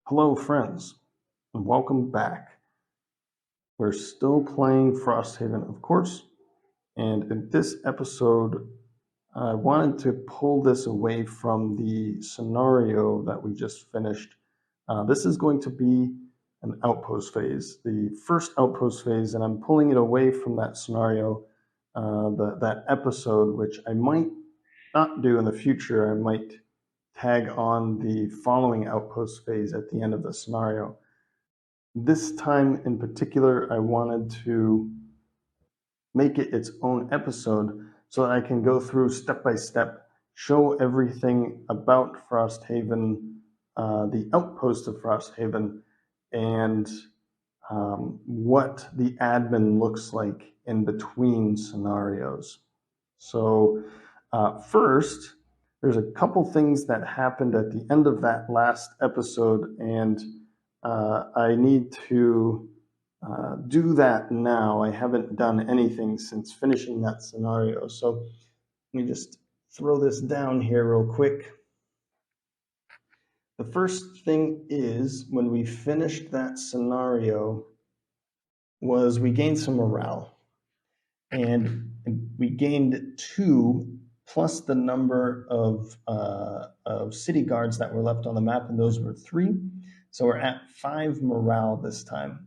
Hello, friends, and welcome back. We're still playing Frosthaven, of course, and in this episode, I wanted to pull this away from the scenario that we just finished. This is going to be an outpost phase, the first outpost phase, and I'm pulling it away from that scenario, that episode, which I might not do in the future. I might tag on the following outpost phase at the end of the scenario. This time in particular, I wanted to make it its own episode so that I can go through step by step, show everything about Frosthaven, the outpost of Frosthaven, and what the admin looks like in between scenarios. So first, there's a couple things that happened at the end of that last episode, and I need to do that now. I haven't done anything since finishing that scenario. So let me just throw this down here real quick. The first thing is when we finished that scenario was we gained some morale. And we gained 2 plus the number of city guards that were left on the map, and those were 3. So we're at 5 morale this time.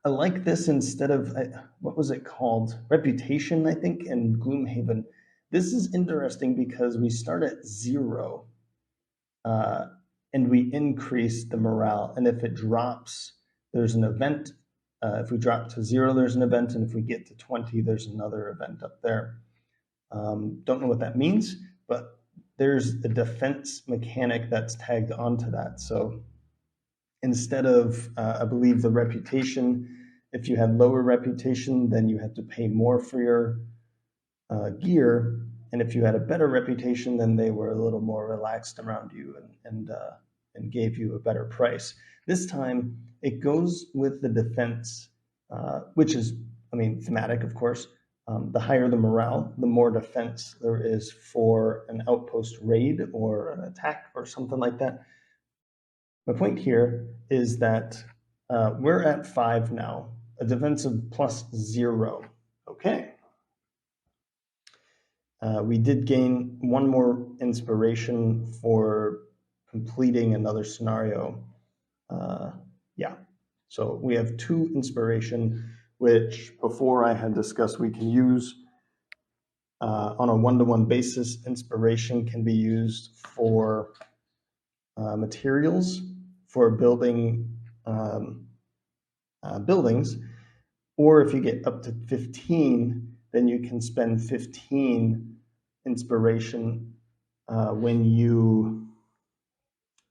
I like this instead of, what was it called? Reputation, I think, in Gloomhaven. This is interesting because we start at 0 and we increase the morale. And if it drops, there's an event. If we drop to 0, there's an event. And if we get to 20, there's another event up there. Don't know what that means, but there's a defense mechanic that's tagged onto that. So instead of, I believe, the reputation, if you had lower reputation, then you had to pay more for your gear. And if you had a better reputation, then they were a little more relaxed around you and gave you a better price. This time, it goes with the defense, which is, thematic, of course. The higher the morale, the more defense there is for an outpost raid or an attack or something like that. My point here is that we're at 5 now, a defense of +0. Okay. We did gain 1 more inspiration for completing another scenario. Yeah, so we have 2 inspiration, which before I had discussed we can use on a one-to-one basis. Inspiration can be used for materials, for building buildings, or if you get up to 15, then you can spend 15 inspiration when you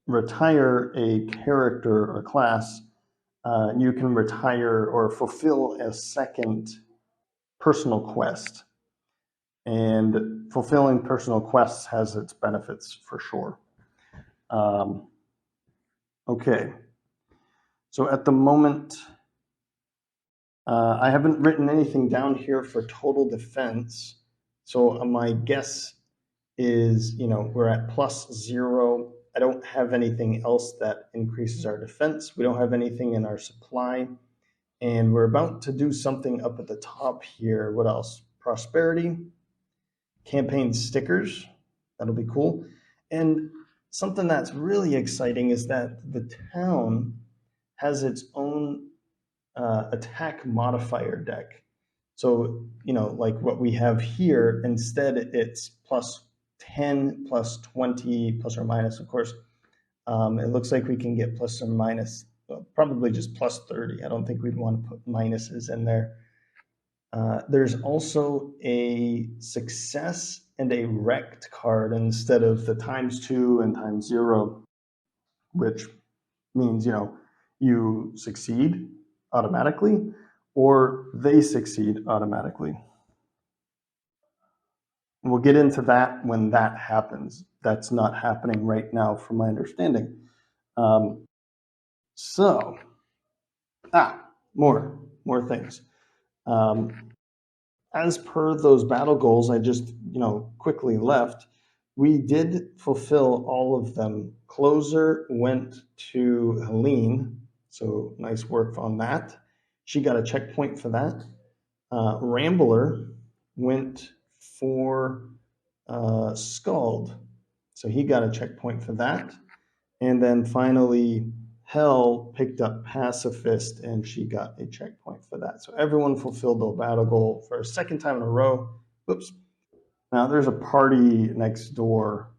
retire a character or class. You can retire or fulfill a second personal quest. And fulfilling personal quests has its benefits for sure. Okay. So at the moment, I haven't written anything down here for total defense. So my guess is, we're at +0. I don't have anything else that increases our defense. We don't have anything in our supply. And we're about to do something up at the top here. What else? Prosperity, campaign stickers. That'll be cool. And something that's really exciting is that the town has its own attack modifier deck. So, like what we have here, instead it's +10, +20, plus or minus, of course. It looks like we can get plus or minus, probably just +30. I don't think we'd want to put minuses in there. There's also a success and a wrecked card instead of the ×2 and ×0, which means, you succeed automatically or they succeed automatically. We'll get into that when that happens. That's not happening right now from my understanding. More things. As per those battle goals I just quickly left, we did fulfill all of them. Closer went to Helene, so nice work on that. She got a checkpoint for that. Rambler went for Scald, so he got a checkpoint for that. And then finally, Hell picked up Pacifist, and she got a checkpoint for that. So everyone fulfilled the battle goal for a second time in a row. Whoops. Now there's a party next door.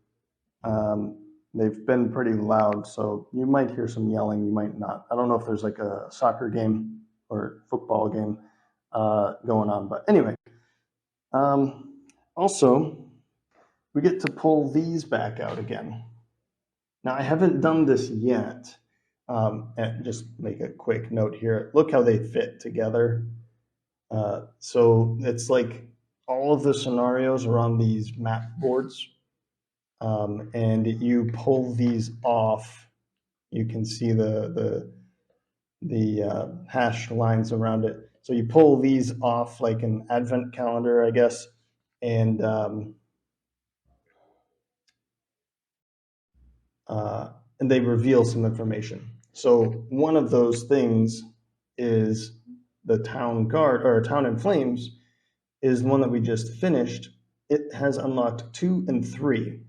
They've been pretty loud, so you might hear some yelling, you might not. I don't know if there's like a soccer game or football game going on, but anyway. Also, we get to pull these back out again. Now, I haven't done this yet. And just make a quick note here. Look how they fit together. So it's like all of the scenarios are on these map boards. And you pull these off. You can see the hash lines around it. So you pull these off like an advent calendar, I guess, and they reveal some information. So one of those things is the town guard, or town in flames, is one that we just finished. It has unlocked 2 and 3,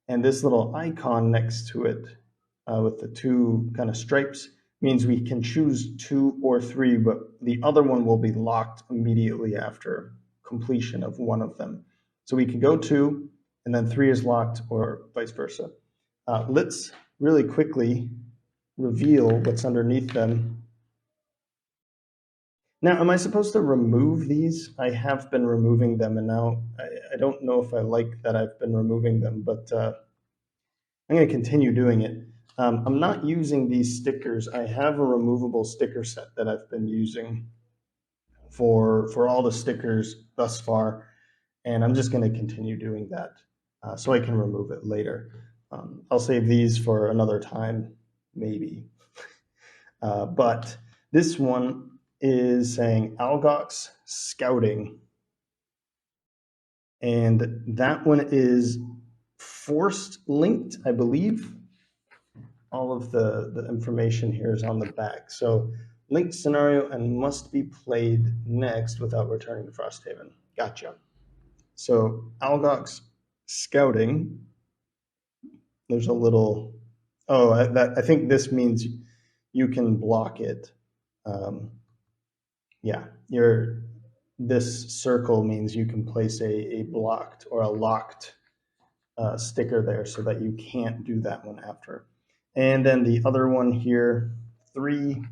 and this little icon next to it with the 2 kind of stripes means we can choose 2 or 3, but the other one will be locked immediately after completion of one of them. So we can go 2, and then 3 is locked, or vice versa. Let's really quickly reveal what's underneath them. Now, am I supposed to remove these? I have been removing them, and now I don't know if I like that I've been removing them, but I'm going to continue doing it. I'm not using these stickers. I have a removable sticker set that I've been using for all the stickers thus far, and I'm just going to continue doing that so I can remove it later. I'll save these for another time, maybe. But this one is saying Algox Scouting. And that one is forced linked, I believe. All of the information here is on the back. So linked scenario and must be played next without returning to Frosthaven. Gotcha. So Algox Scouting, there's a little, I think this means you can block it. Yeah, this circle means you can place a blocked or a locked sticker there so that you can't do that one after. And then the other one here, 3,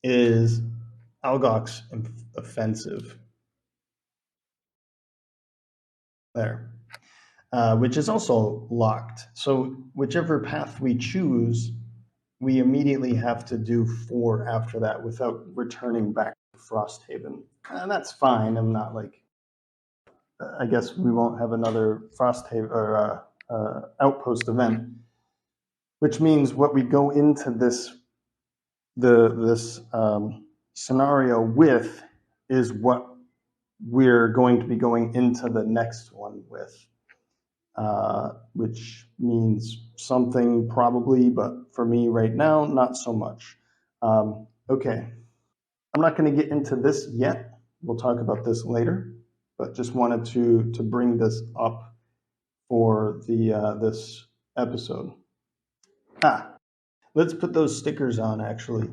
is Algox Offensive. There. Which is also locked. So whichever path we choose, we immediately have to do 4 after that without returning back to Frosthaven. And that's fine. I'm not like, I guess we won't have another Frosthaven or Outpost event, which means what we go into this scenario with is what we're going to be going into the next one with. Which means something probably, but for me right now, not so much. Okay, I'm not going to get into this yet. We'll talk about this later, but just wanted to bring this up for the this episode. Let's put those stickers on actually.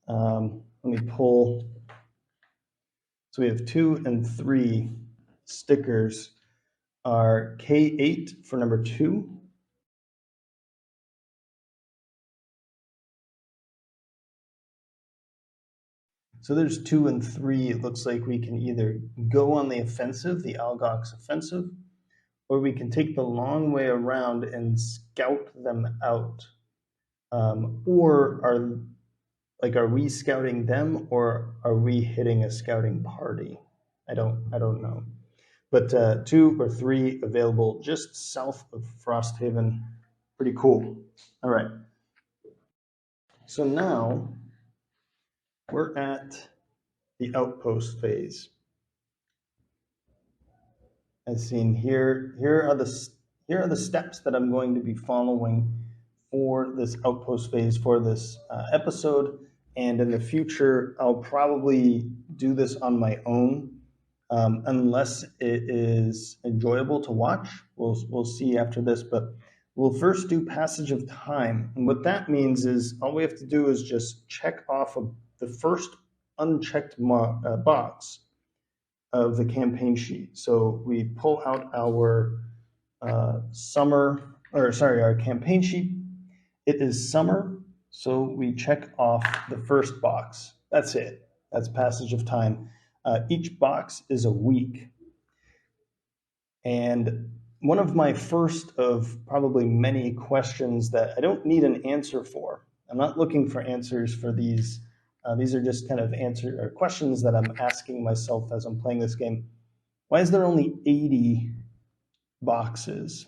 Let me pull. So we have 2 and 3 stickers. Are K8 for number 2. So there's 2 and 3. It looks like we can either go on the offensive, the Algox offensive, or we can take the long way around and scout them out. Or are we scouting them, or are we hitting a scouting party? I don't know. But 2 or 3 available just south of Frosthaven. Pretty cool. All right. So now we're at the Outpost phase. As seen here, here are the steps that I'm going to be following for this Outpost phase for this episode. And in the future, I'll probably do this on my own, unless it is enjoyable to watch. We'll see after this, but we'll first do passage of time. And what that means is all we have to do is just check off the first unchecked box of the campaign sheet. So we pull out our our campaign sheet. It is summer, so we check off the first box. That's it. That's passage of time. Each box is a week. And one of my first of probably many questions that I don't need an answer for. I'm not looking for answers for these. These are just kind of questions that I'm asking myself as I'm playing this game. Why is there only 80 boxes?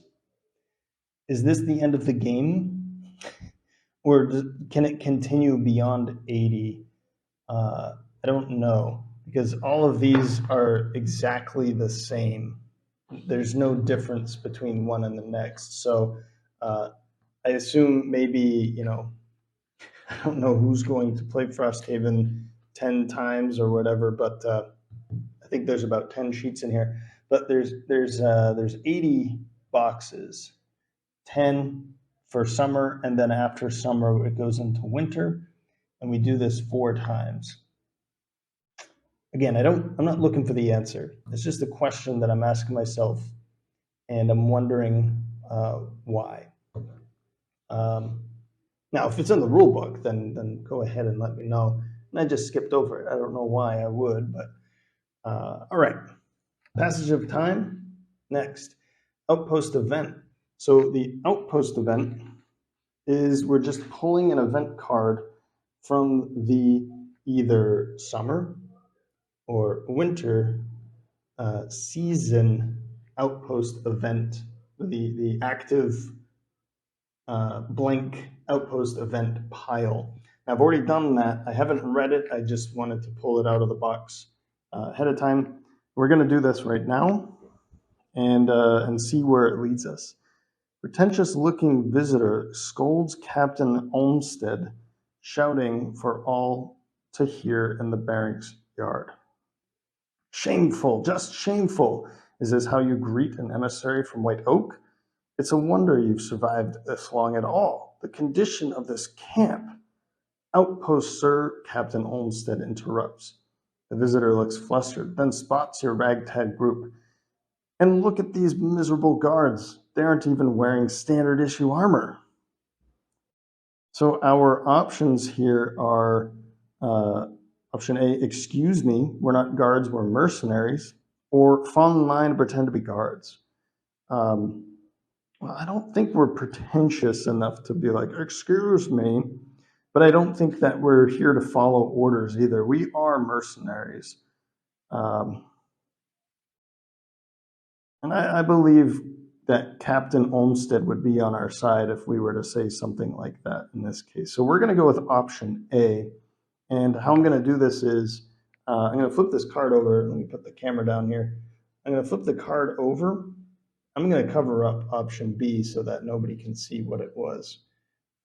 Is this the end of the game? Or can it continue beyond 80? I don't know, because all of these are exactly the same. There's no difference between one and the next. So I assume maybe, I don't know who's going to play Frosthaven 10 times or whatever, but I think there's about 10 sheets in here. But there's 80 boxes, 10 for summer, and then after summer it goes into winter, and we do this 4 times. Again, I'm not looking for the answer. It's just a question that I'm asking myself, and I'm wondering why. Now, if it's in the rule book, then go ahead and let me know. And I just skipped over it. I don't know why I would, but all right. Passage of time. Next, Outpost event. So the Outpost event is we're just pulling an event card from the either summer or winter season Outpost event, the active blank Outpost event pile. Now, I've already done that. I haven't read it. I just wanted to pull it out of the box ahead of time. We're going to do this right now and see where it leads us. Pretentious-looking visitor scolds Captain Olmsted, shouting for all to hear in the barracks yard. Shameful, just shameful. Is this how you greet an emissary from White Oak? It's a wonder you've survived this long at all. The condition of this camp. Outpost, sir, Captain Olmsted interrupts. The visitor looks flustered, then spots your ragtag group. And look at these miserable guards. They aren't even wearing standard issue armor. So our options here are option A, excuse me, we're not guards, we're mercenaries, or fall in line and pretend to be guards. Well, I don't think we're pretentious enough to be like, excuse me, but I don't think that we're here to follow orders either. We are mercenaries. And I believe that Captain Olmsted would be on our side if we were to say something like that in this case. So we're going to go with option A. And how I'm going to do this is I'm going to flip this card over. Let me put the camera down here. I'm going to flip the card over. I'm going to cover up option B so that nobody can see what it was.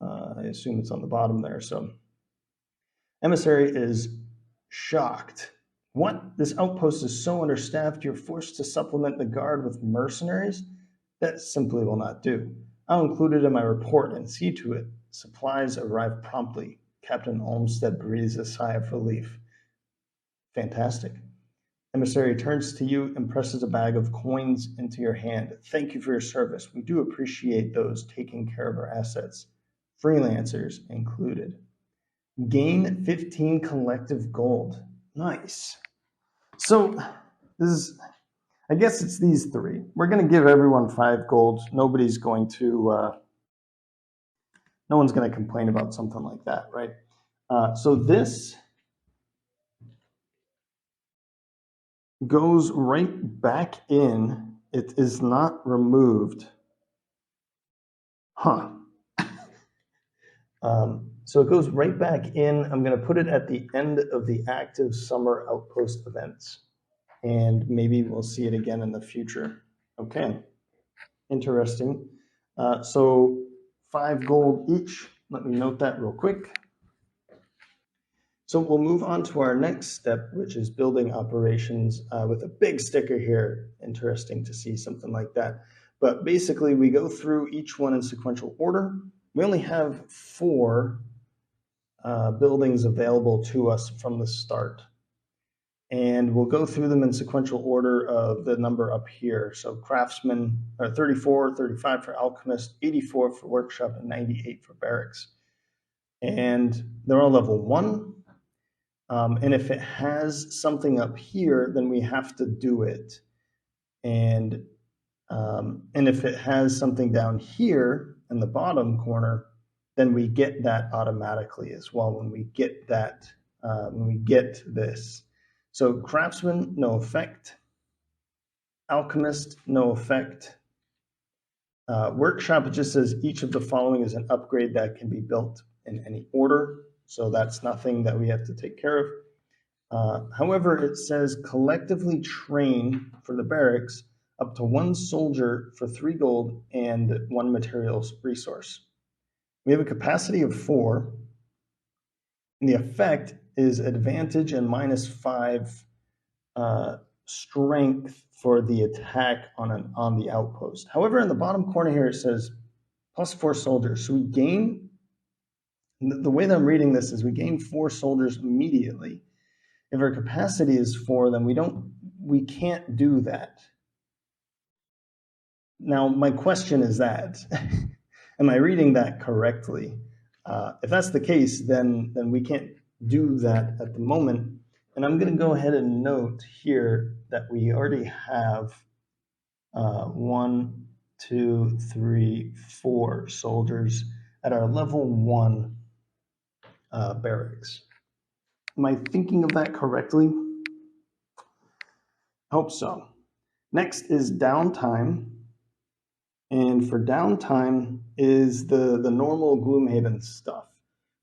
I assume it's on the bottom there. So emissary is shocked. What? This outpost is so understaffed you're forced to supplement the guard with mercenaries? That simply will not do. I'll include it in my report and see to it supplies arrive promptly. Captain Olmsted breathes a sigh of relief. Fantastic. Emissary turns to you and presses a bag of coins into your hand. Thank you for your service. We do appreciate those taking care of our assets. Freelancers included. Gain 15 collective gold. Nice. So this is, I guess it's these 3. We're going to give everyone 5 gold. Nobody's going to, no one's going to complain about something like that, right? So this goes right back in. It is not removed. Huh. So it goes right back in. I'm going to put it at the end of the active summer outpost events, and maybe we'll see it again in the future. Okay, interesting. So 5 gold each. Let me note that real quick. So we'll move on to our next step, which is building operations with a big sticker here. Interesting to see something like that. But basically, we go through each one in sequential order. We only have 4 buildings available to us from the start. And we'll go through them in sequential order of the number up here. So craftsman, 34, 35 for alchemist, 84 for workshop, and 98 for barracks. And they're all level 1. And if it has something up here, then we have to do it. And if it has something down here in the bottom corner, then we get that automatically as well when we get that, when we get this. So craftsman, no effect. Alchemist, no effect. Workshop, it just says each of the following is an upgrade that can be built in any order. So that's nothing that we have to take care of. However, it says collectively train for the barracks up to 1 soldier for 3 gold and 1 materials resource. We have a capacity of 4, and the effect is advantage and -5 strength for the attack on the outpost. However, in the bottom corner here it says +4 soldiers. So we gain, the way that I'm reading this is we gain 4 soldiers immediately. If our capacity is 4, then we can't do that. Now, my question is that, am I reading that correctly? If that's the case, then we can't do that at the moment. And I'm going to go ahead and note here that we already have 1, 2, 3, 4 soldiers at our level 1 barracks. Am I thinking of that correctly? Hope so. Next is downtime. And for downtime is the normal Gloomhaven stuff.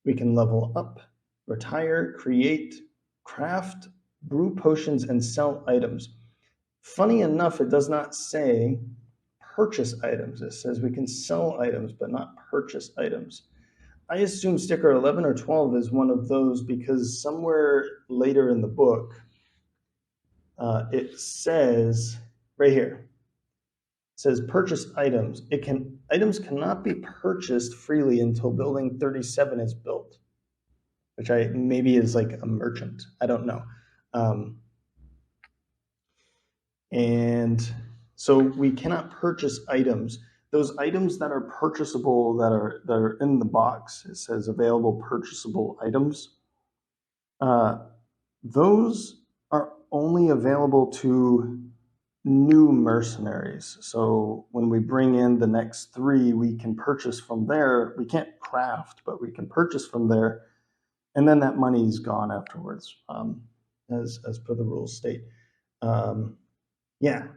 We can level up, retire, create, craft, brew potions, and sell items. Funny enough, it does not say purchase items. It says we can sell items, but not purchase items. I assume sticker 11 or 12 is one of those because somewhere later in the book, it says right here, says purchase items. Items cannot be purchased freely until building 37 is built, which maybe is like a merchant. I don't know. And so we cannot purchase items. Those items that are purchasable that are in the box, it says available purchasable items. Those are only available to new mercenaries. So when we bring in the next 3, we can purchase from there. We can't craft, but we can purchase from there, and then that money is gone afterwards, as per the rules state. Yeah.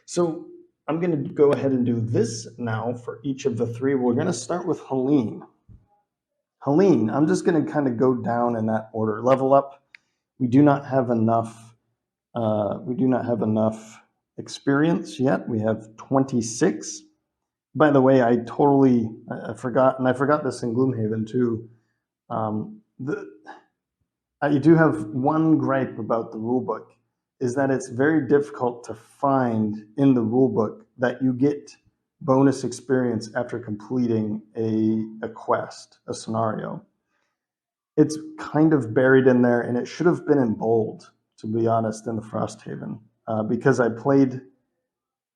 So I'm going to go ahead and do this now for each of the 3. We're going to start with Helene. Helene, I'm just going to kind of go down in that order. Level up. We do not have enough. Experience yet. We have 26. By the way, I forgot, and I forgot this in Gloomhaven too. I do have one gripe about the rulebook, is that it's very difficult to find in the rulebook that you get bonus experience after completing a quest, a scenario. It's kind of buried in there, and it should have been in bold, to be honest, in the Frosthaven. Because I played,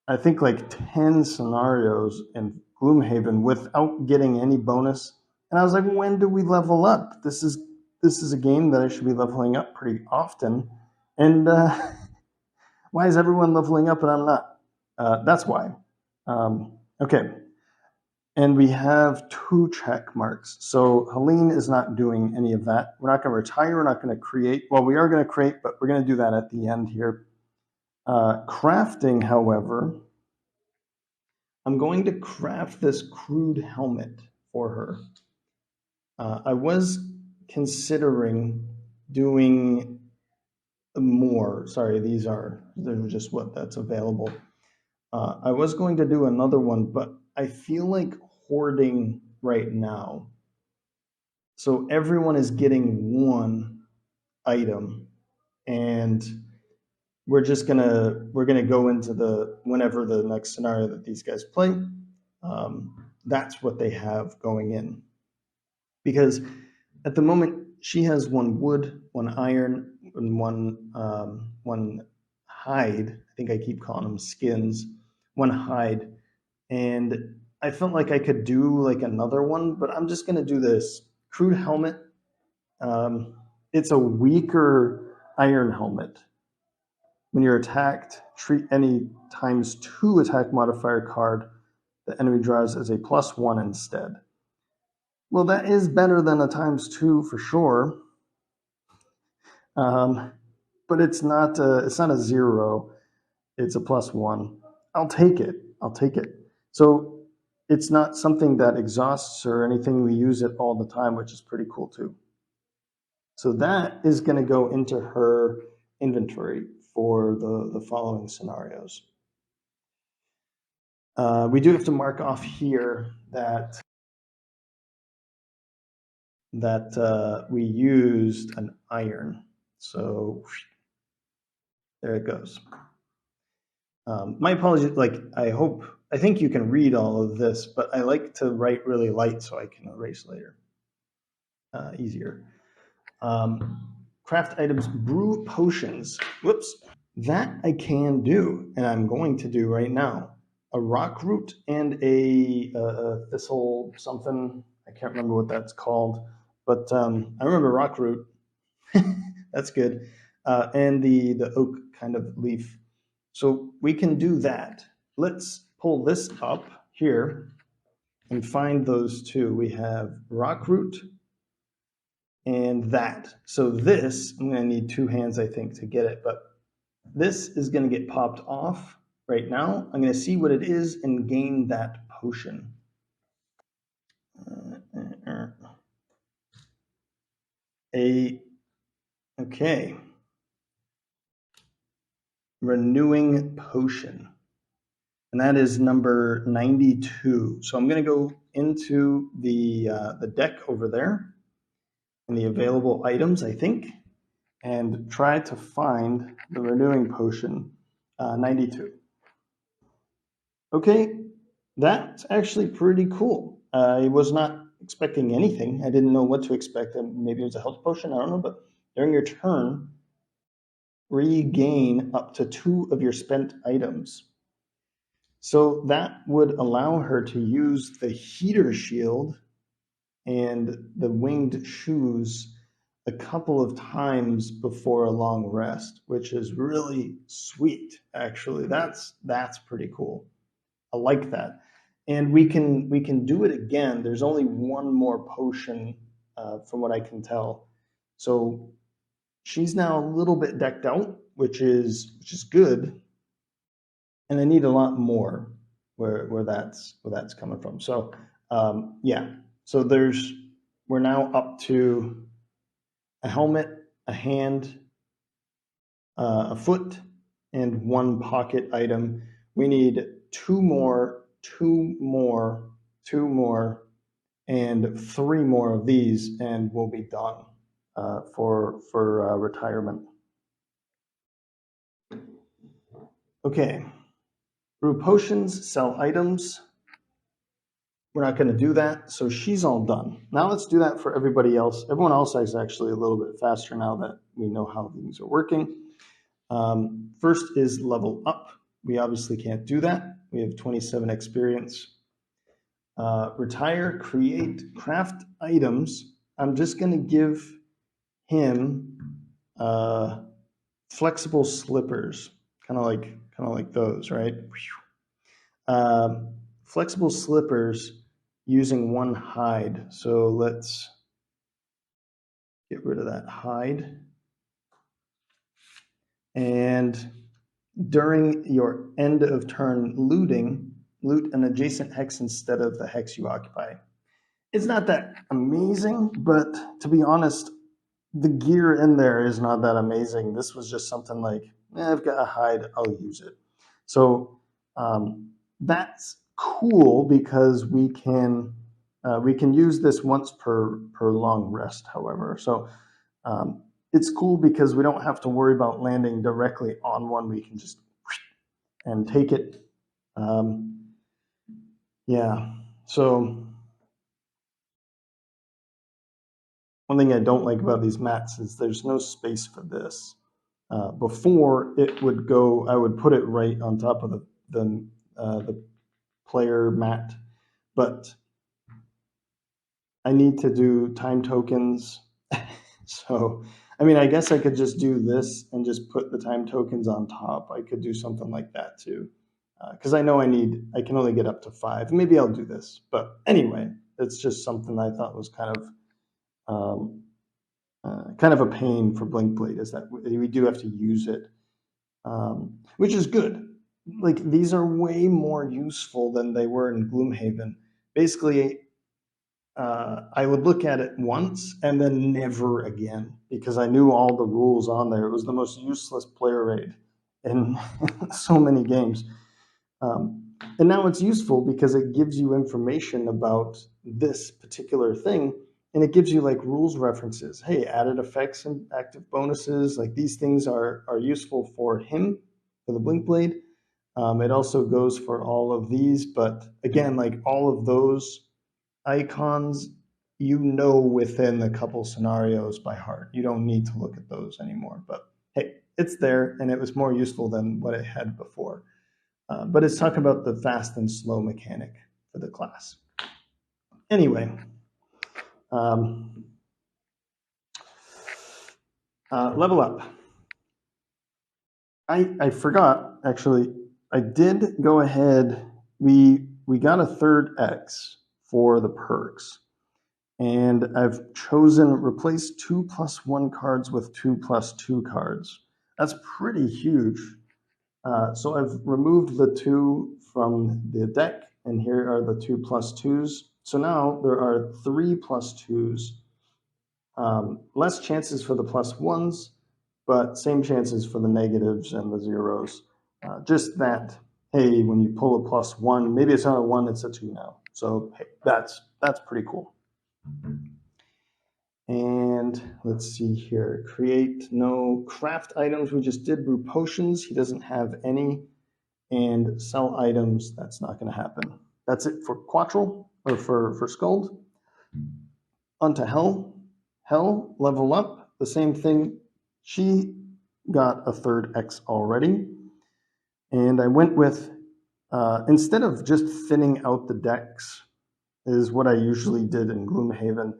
I think, like 10 scenarios in Gloomhaven without getting any bonus. And I was like, when do we level up? This is a game that I should be leveling up pretty often. And why is everyone leveling up and I'm not? That's why. Okay. And we have 2 check marks. So Helene is not doing any of that. We're not going to retire. We're not going to create. Well, we are going to create, but we're going to do that at the end here. Crafting, however, I'm going to craft this crude helmet for her. I was considering doing more. Sorry, they're just that's available. I was going to do another one, but I feel like hoarding right now. So everyone is getting one item, and we're gonna go into whenever the next scenario that these guys play. That's what they have going in, because at the moment she has one wood, one iron, and one hide. I think I keep calling them skins. One hide, and I felt like I could do like another one, but I'm just gonna do this crude helmet. It's a weaker iron helmet. When you're attacked, treat any ×2 attack modifier card the enemy draws as a +1 instead. Well, that is better than a ×2 for sure, but it's not a 0. It's a +1. I'll take it. I'll take it. So it's not something that exhausts or anything. We use it all the time, which is pretty cool too. So that is going to go into her inventory for the following scenarios. We do have to mark off here that we used an iron. So there it goes. My apologies. I think you can read all of this, but I like to write really light so I can erase later. Easier. Craft items, brew potions. Whoops. That I can do, and I'm going to do right now. A rock root and a thistle something. I can't remember what that's called, but I remember rock root. That's good. And the oak kind of leaf. So we can do that. Let's pull this up here and find those two. We have rock root and that. So this, I'm going to need 2 hands, I think, to get it, but this is going to get popped off right now. I'm going to see what it is and gain that potion. Okay. Renewing potion. And that is number 92. So I'm going to go into the deck over there and the available items, I think, and try to find the renewing potion 92. Okay, that's actually pretty cool. I was not expecting anything. I didn't know what to expect. Maybe it was a health potion, I don't know, but during your turn, regain up to 2 of your spent items. So that would allow her to use the heater shield and the winged shoes a couple of times before a long rest, which is really sweet, actually. That's pretty cool. I like that. And we can do it again. There's only one more potion from what I can tell. So she's now a little bit decked out, which is good. And I need a lot more where that's coming from. So yeah. So we're now up to a helmet, a hand, a foot, and 1 pocket item. We need 2 more, 2 more, 2 more, and 3 more of these, and we'll be done for retirement. Okay, brew potions, sell items. We're not going to do that, so she's all done. Now let's do that for everybody else. Everyone else is actually a little bit faster now that we know how things are working. First is level up. We obviously can't do that. We have 27 experience. Retire, create, craft items. I'm just going to give him flexible slippers, kind of like those, right? Flexible slippers using 1 hide. So let's get rid of that hide. And during your end of turn looting, loot an adjacent hex instead of the hex you occupy. It's not that amazing, but to be honest, the gear in there is not that amazing. This was just something like, I've got a hide, I'll use it. So that's cool because we can use this once per long rest. However, so it's cool because we don't have to worry about landing directly on one. We can just and take it. Yeah. So one thing I don't like about these mats is there's no space for this. Before it would go, I would put it right on top of the player mat, but I need to do time tokens. So, I mean, I guess I could just do this and just put the time tokens on top. I could do something like that too, because I know I can only get up to 5. Maybe I'll do this, but anyway, it's just something I thought was kind of a pain for Blinkblade, is that we do have to use it, which is good. Like, these are way more useful than they were in Gloomhaven. Basically, I would look at it once and then never again because I knew all the rules on there. It was the most useless player raid in so many games. And now it's useful because it gives you information about this particular thing, and it gives you like rules references. Hey, added effects and active bonuses, like these things are useful for him, for the Blinkblade. It also goes for all of these, but again, like all of those icons, you know, within a couple scenarios by heart. You don't need to look at those anymore. But hey, it's there, and it was more useful than what it had before. But it's talking about the fast and slow mechanic for the class. Anyway, um, level up. I forgot, actually. I did go ahead. We got a third X for the perks. And I've chosen replace 2+1 cards with 2+2 cards. That's pretty huge. So I've removed the 2 from the deck, and here are the 2+2s. So now there are 3+2s. Less chances for the +1s, but same chances for the negatives and the zeros. Just that, hey, when you pull a +1, maybe it's not a 1, it's a 2 now. So hey, that's pretty cool. And let's see here. Create no craft items. We just did brew potions. He doesn't have any. And sell items. That's not going to happen. That's it for Quattrel, or for Skuld. Onto Hell. Hell, level up. The same thing. She got a third X already. And I went with, instead of just thinning out the decks, is what I usually did in Gloomhaven.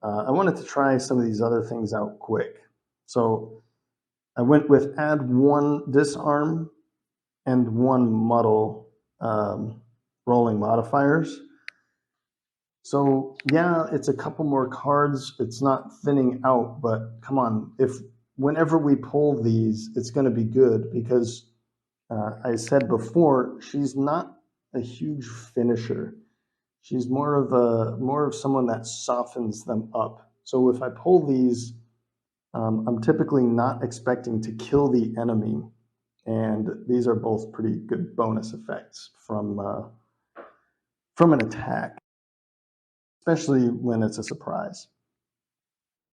I wanted to try some of these other things out quick. So I went with add 1 disarm and 1 muddle rolling modifiers. So yeah, it's a couple more cards. It's not thinning out, but come on, whenever we pull these, it's going to be good because I said before, she's not a huge finisher. She's more of someone that softens them up. So if I pull these, I'm typically not expecting to kill the enemy, and these are both pretty good bonus effects from an attack, especially when it's a surprise.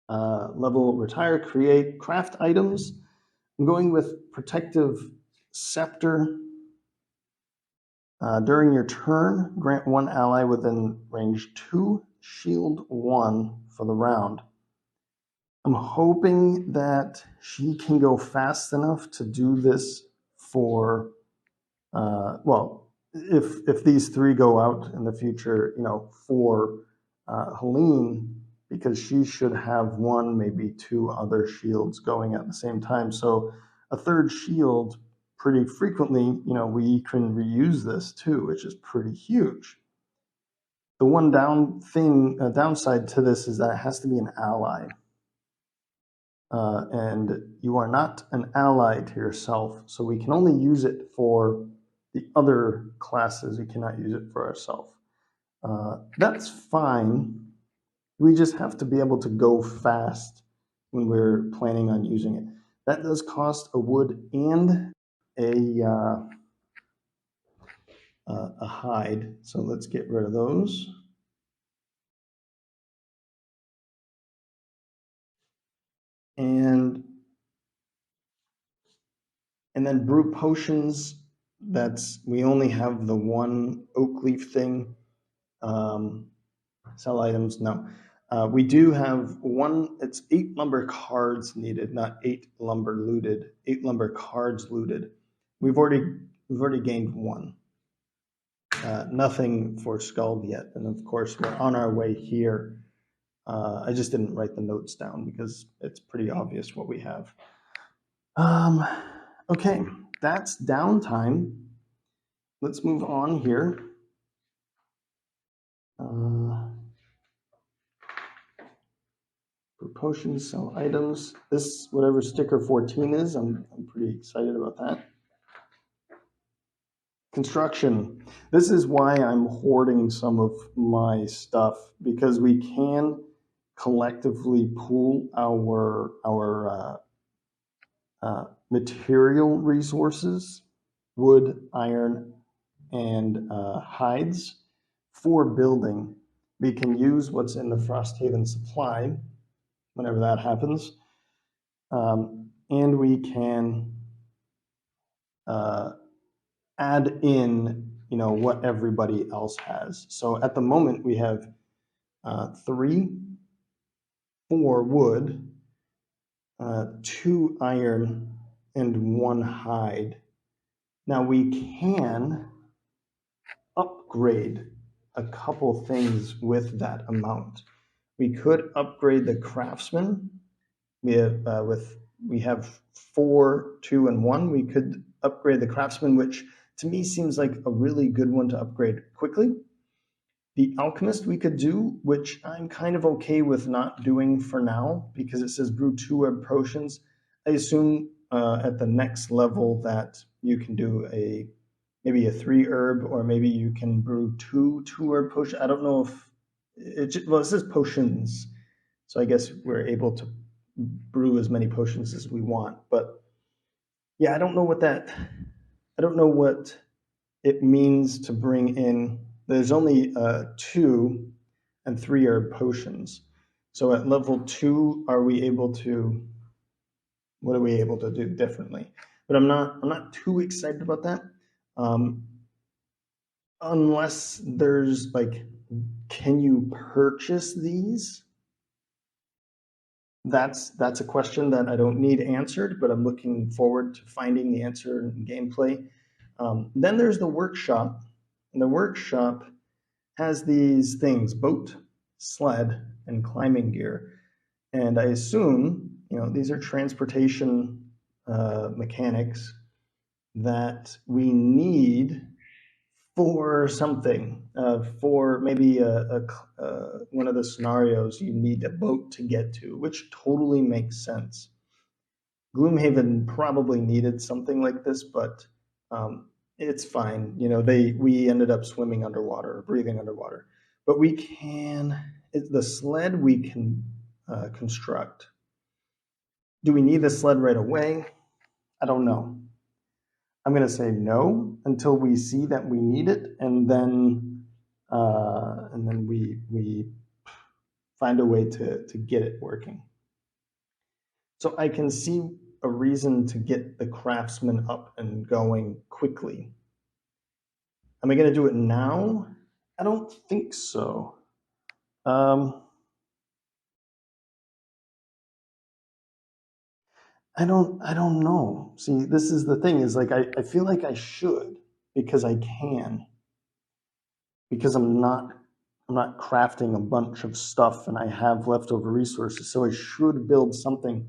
Level retire, create craft items. I'm going with protective scepter. During your turn, grant 1 ally within range 2, shield 1 for the round. I'm hoping that she can go fast enough to do this for, well, if these 3 go out in the future, for Helene, because she should have 1, maybe 2 other shields going at the same time. So a third shield, pretty frequently, we can reuse this too, which is pretty huge. The one downside to this is that it has to be an ally. And you are not an ally to yourself, so we can only use it for the other classes. We cannot use it for ourselves. That's fine. We just have to be able to go fast when we're planning on using it. That does cost a wood and a hide. So let's get rid of those. And then brew potions. We only have the one oak leaf thing. Sell items, no. We do have one. It's 8 lumber cards needed, not 8 lumber looted. 8 lumber cards looted. We've already gained one. Nothing for Skald yet, and of course we're on our way here. I just didn't write the notes down because it's pretty obvious what we have. Okay, that's downtime. Let's move on here. For potions, sell items. This, whatever sticker 14 is, I'm pretty excited about that. Construction. This is why I'm hoarding some of my stuff, because we can collectively pool our material resources, wood, iron, and hides for building. We can use what's in the Frosthaven supply whenever that happens, and we can add in, what everybody else has. So at the moment we have 3, 4 wood, 2 iron, and 1 hide. Now we can upgrade a couple things with that amount. We could upgrade the craftsman. We have 4, 2, and 1. We could upgrade the craftsman, which to me seems like a really good one to upgrade quickly. The alchemist we could do, which I'm kind of okay with not doing for now because it says brew 2 herb potions. I assume at the next level that you can do maybe a 3 herb, or maybe you can brew 2 herb potions. I don't know if it says potions, so I guess we're able to brew as many potions as we want. But yeah, I don't know what it means to bring in. There's only 2 and 3 herb potions. So at level 2, what are we able to do differently? But I'm not too excited about that. Unless there's can you purchase these? That's a question that I don't need answered, but I'm looking forward to finding the answer in gameplay. Then there's the workshop, and the workshop has these things: boat, sled, and climbing gear. And I assume these are transportation mechanics that we need for something. For maybe one of the scenarios, you need a boat to get to, which totally makes sense. Gloomhaven probably needed something like this, but it's fine. We ended up swimming underwater, breathing underwater. But the sled we can construct. Do we need the sled right away? I don't know. I'm going to say no until we see that we need it, and then we find a way to get it working. So I can see a reason to get the craftsman up and going quickly. Am I going to do it now? I don't think so. I don't know. See, this is the thing, is I feel like I should, because I can. Because I'm not crafting a bunch of stuff and I have leftover resources, so I should build something.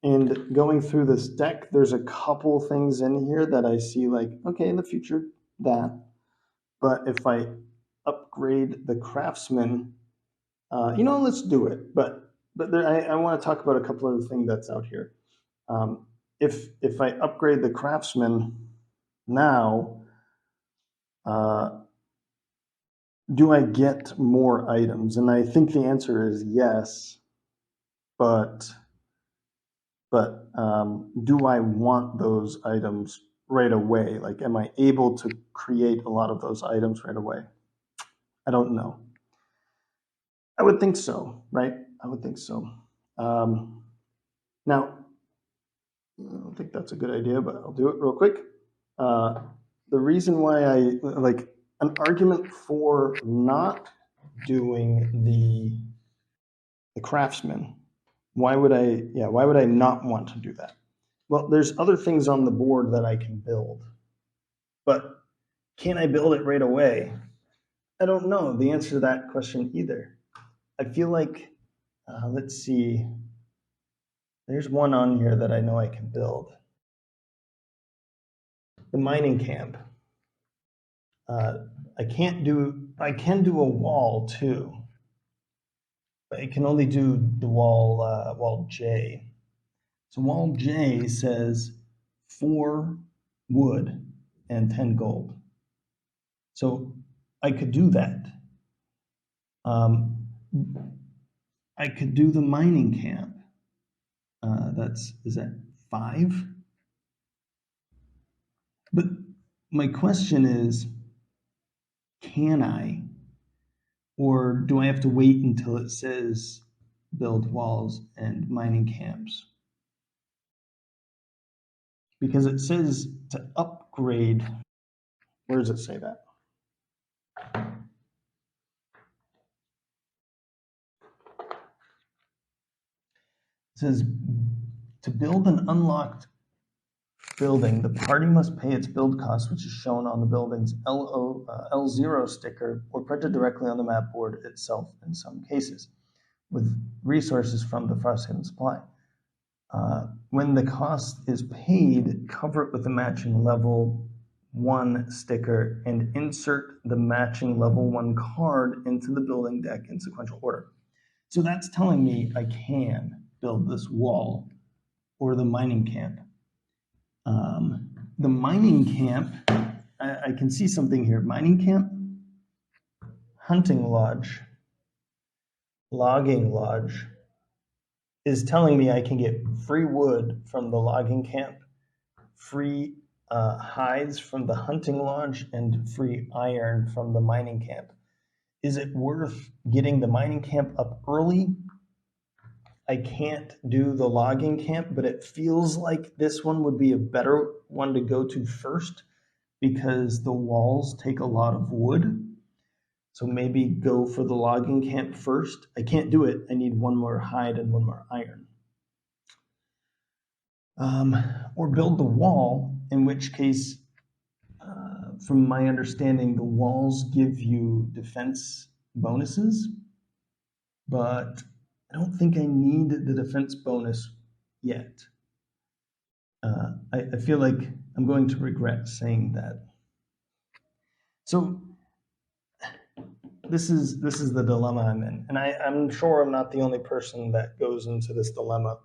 And going through this deck, there's a couple things in here that I see okay, in the future, that. But if I upgrade the craftsman, let's do it. But I want to talk about a couple of the things that's out here. If I upgrade the craftsman now, do I get more items? And I think the answer is yes, but do I want those items right away? Like, am I able to create a lot of those items right away? I don't know. I would think so, right? I would think so. Now, I don't think that's a good idea, but I'll do it real quick. The reason why I like an argument for not doing the craftsman. Why would I? Yeah, why would I not want to do that? Well, there's other things on the board that I can build, but can I build it right away? I don't know the answer to that question either. I feel like, let's see, there's one on here that I know I can build. The mining camp. I can do a wall too, but I can only do the wall J. So wall J says 4 wood and 10 gold. So I could do that. I could do the mining camp. Is that 5? But my question is, can I? Or do I have to wait until it says build walls and mining camps? Because it says to upgrade. Where does it say that? It says to build an unlocked building, the party must pay its build cost, which is shown on the building's L0 sticker or printed directly on the map board itself in some cases, with resources from the Frosthaven supply. When the cost is paid, cover it with the matching level 1 sticker and insert the matching level 1 card into the building deck in sequential order. So that's telling me I can build this wall or the mining camp. The mining camp, I can see something here. Mining camp, hunting lodge, logging lodge is telling me I can get free wood from the logging camp, free hides from the hunting lodge, and free iron from the mining camp. Is it worth getting the mining camp up early? I can't do the logging camp, but it feels like this one would be a better one to go to first because the walls take a lot of wood. So maybe go for the logging camp first. I can't do it. I need 1 more hide and 1 more iron. Or build the wall, in which case, from my understanding, the walls give you defense bonuses, but I don't think I need the defense bonus yet. I feel like I'm going to regret saying that. So this is the dilemma I'm in, and I'm sure I'm not the only person that goes into this dilemma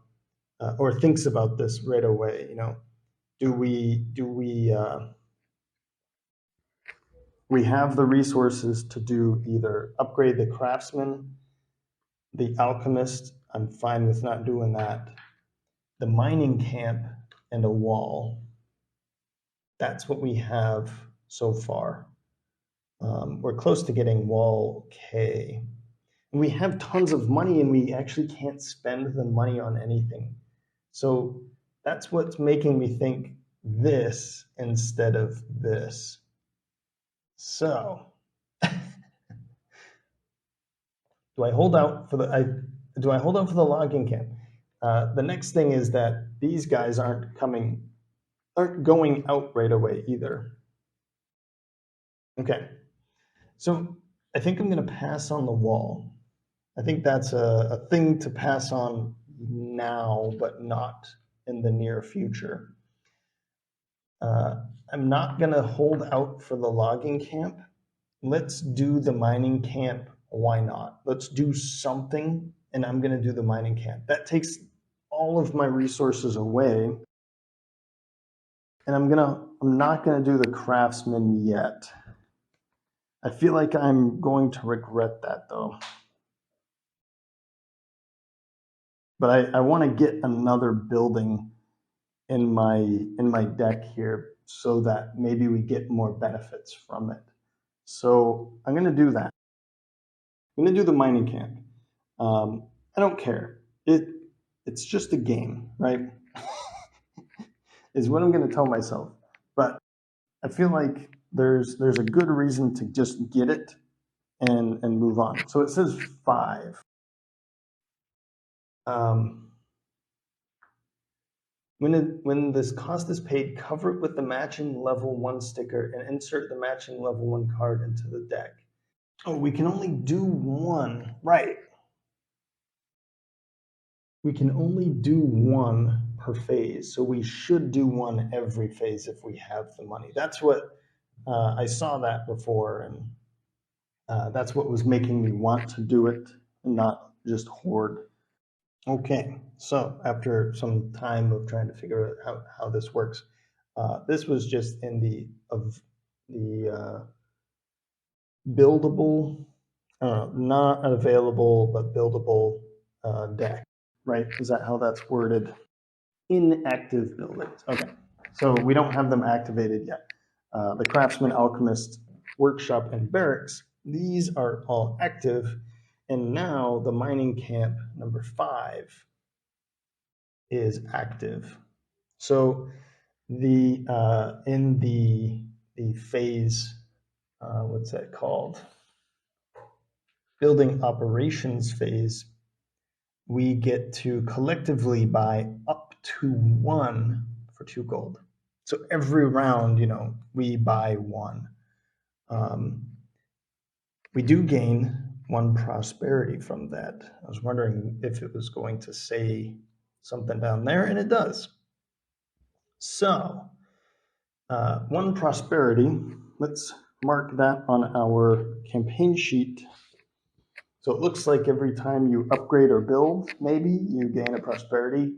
or thinks about this right away. You know, do we we have the resources to do either upgrade the craftsman, the alchemist? I'm fine with not doing that. The mining camp and a wall. That's what we have so far. We're close to getting wall K. And we have tons of money and we actually can't spend the money on anything. So that's what's making me think this instead of this. So do I hold out for the logging camp? The next thing is that these guys aren't going out right away either. Okay, so I think I'm going to pass on the wall. I think that's a thing to pass on now, but not in the near future. I'm not going to hold out for the logging camp. Let's do the mining camp. Why not? Let's do something, and I'm going to do the mining camp. That takes all of my resources away, and I'm not going to do the craftsman yet. I feel like I'm going to regret that though. But I want to get another building in my deck here so that maybe we get more benefits from it. So I'm going to do that. I'm going to do the mining camp. I don't care. It's just a game, right? Is what I'm going to tell myself. But I feel like there's a good reason to just get it and move on. So it says 5. When this cost is paid, cover it with the matching level 1 sticker and insert the matching level 1 card into the deck. Oh, we can only do one. Right. We can only do one per phase. So we should do one every phase if we have the money. That's what I saw that before. And that's what was making me want to do it and not just hoard. Okay, so after some time of trying to figure out how this works, this was just in the buildable, not available but buildable deck, right? Is that how that's worded? Inactive buildings. Okay, so we don't have them activated yet. The craftsman, alchemist, workshop, and barracks, these are all active. And now the mining camp number 5 is active. So the in the phase, what's that called? Building operations phase, we get to collectively buy up to 1 for 2 gold. So every round, we buy 1. We do gain 1 prosperity from that. I was wondering if it was going to say something down there, and it does. So 1 prosperity, let's mark that on our campaign sheet. So it looks like every time you upgrade or build, maybe you gain a prosperity.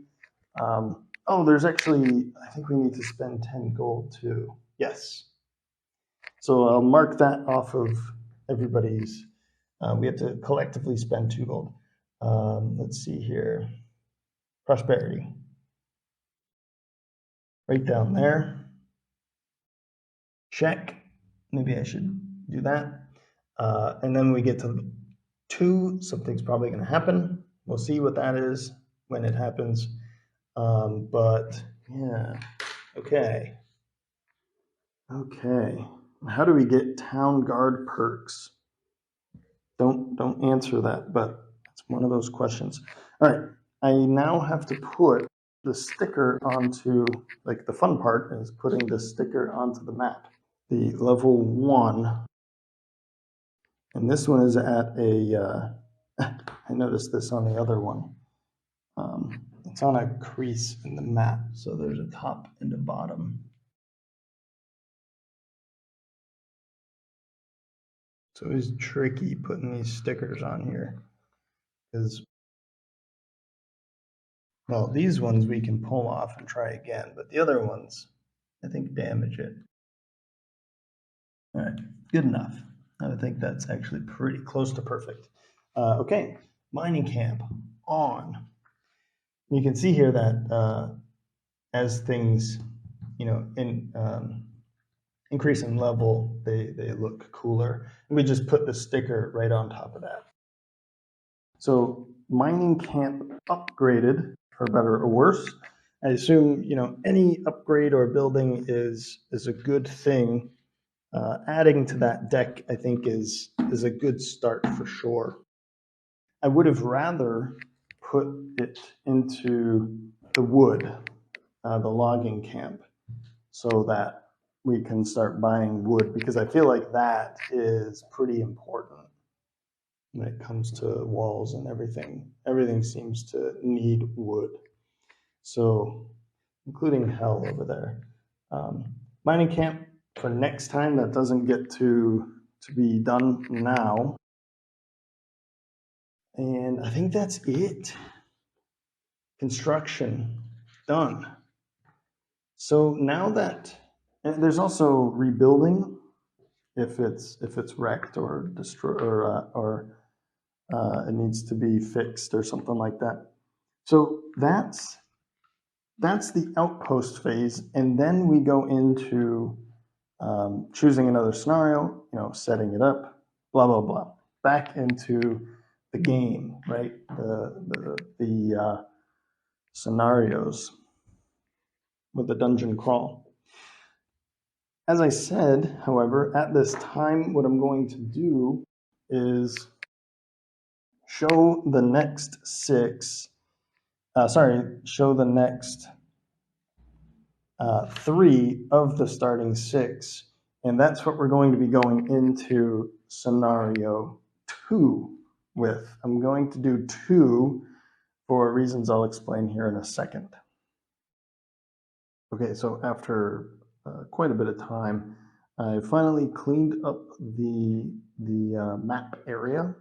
There's actually, I think we need to spend 10 gold too. Yes. So I'll mark that off of everybody's. We have to collectively spend 2 gold. Let's see here. Prosperity. Right down there. Check. Maybe I should do that. And then we get to 2. Something's probably going to happen. We'll see what that is when it happens. But yeah. Okay. How do we get town guard perks? Don't answer that, but it's one of those questions. All right. I now have to put the sticker onto, like the fun part is putting the sticker onto the map. The level 1, and this one is at a, I noticed this on the other one. It's on a crease in the map, so there's a top and a bottom. So it's tricky putting these stickers on here because, well, these ones we can pull off and try again, but the other ones, I think, damage it. All right, good enough. I think that's actually pretty close to perfect. Okay, mining camp on. You can see here that as things, increase in level, they look cooler. And we just put the sticker right on top of that. So mining camp upgraded, for better or worse. I assume any upgrade or building is a good thing. Adding to that deck, I think, is a good start for sure. I would have rather put it into the wood, the logging camp, so that we can start buying wood, because I feel like that is pretty important when it comes to walls and everything. Everything seems to need wood. So, including hell over there. Mining camp for next time, that doesn't get to be done now. And I think that's it. Construction, done. So now that, and there's also rebuilding. if it's wrecked or destroyed or it needs to be fixed or something like that. So that's the outpost phase, and then we go into choosing another scenario, setting it up, blah blah blah, back into the game, right? The scenarios with the dungeon crawl. As I said, however, at this time, what I'm going to do is show the next show the next 3 of the starting 6. And that's what we're going to be going into scenario 2 with. I'm going to do 2 for reasons I'll explain here in a second. Okay, so after quite a bit of time, I finally cleaned up the map area,